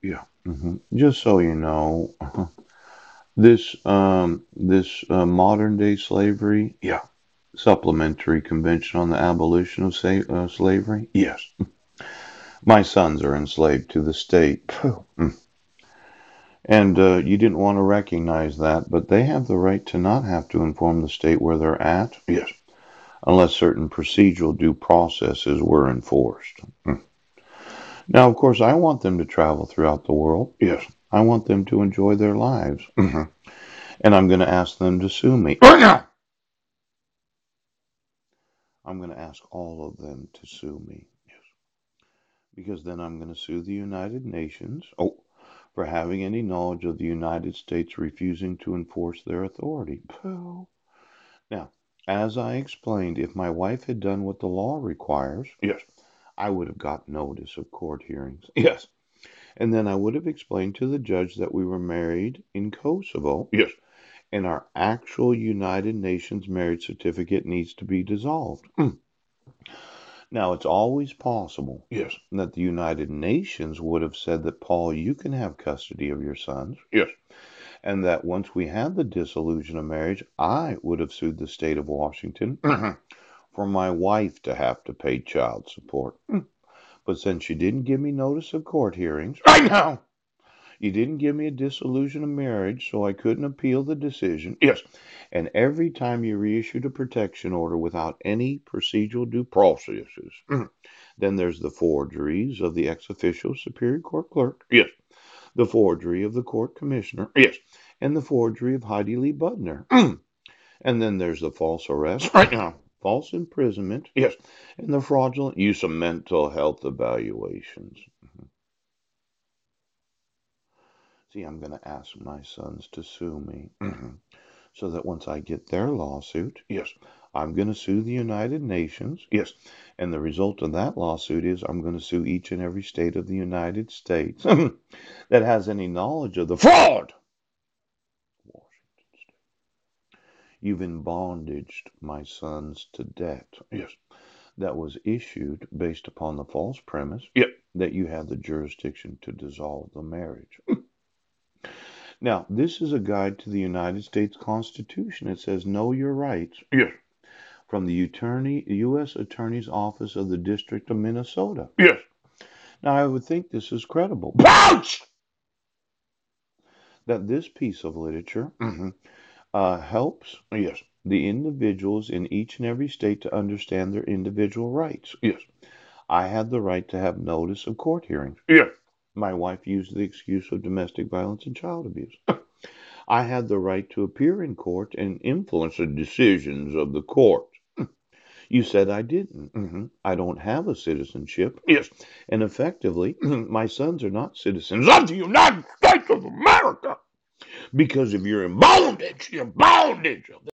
Yeah. Just so you know, this modern day slavery, yeah, supplementary convention on the abolition of slavery, yes. My sons are enslaved to the state. Phew. And you didn't want to recognize that, but they have the right to not have to inform the state where they're at, yes, unless certain procedural due processes were enforced. Now, of course, I want them to travel throughout the world. Yes. I want them to enjoy their lives. And I'm going to ask them to sue me. Right now! I'm going to ask all of them to sue me. Yes. Because then I'm going to sue the United Nations. Oh, for having any knowledge of the United States refusing to enforce their authority. Pooh. Now, as I explained, if my wife had done what the law requires, yes, I would have got notice of court hearings. Yes. And then I would have explained to the judge that we were married in Kosovo. Yes. And our actual United Nations marriage certificate needs to be dissolved. Now, it's always possible, yes, that the United Nations would have said that, Paul, you can have custody of your sons. Yes. And that once we had the dissolution of marriage, I would have sued the state of Washington for my wife to have to pay child support. But since you didn't give me notice of court hearings, right now, you didn't give me a dissolution of marriage, so I couldn't appeal the decision. Yes. And every time you reissued a protection order without any procedural due processes, then there's the forgeries of the ex officio Superior Court clerk. Yes. The forgery of the court commissioner. Yes. And the forgery of Heidi Lee Budner. And then there's the false arrest. Right now. False imprisonment. Yes. And the fraudulent use of mental health evaluations. See, I'm going to ask my sons to sue me so that once I get their lawsuit, yes, I'm going to sue the United Nations, yes, and the result of that lawsuit is I'm going to sue each and every state of the United States that has any knowledge of the fraud. Washington State. You've embondaged my sons to debt, yes, that was issued based upon the false premise, yep, that you had the jurisdiction to dissolve the marriage. Now, this is a guide to the United States Constitution. It says, know your rights. Yes. From the U.S. Attorney's Office of the District of Minnesota. Yes. Now, I would think this is credible. Ouch! That this piece of literature helps, yes, the individuals in each and every state to understand their individual rights. Yes. I had the right to have notice of court hearings. Yes. My wife used the excuse of domestic violence and child abuse. I had the right to appear in court and influence the decisions of the court. You said I didn't. I don't have a citizenship. Yes. And effectively, my sons are not citizens of the United States of America because if you're in bondage, you're bondage.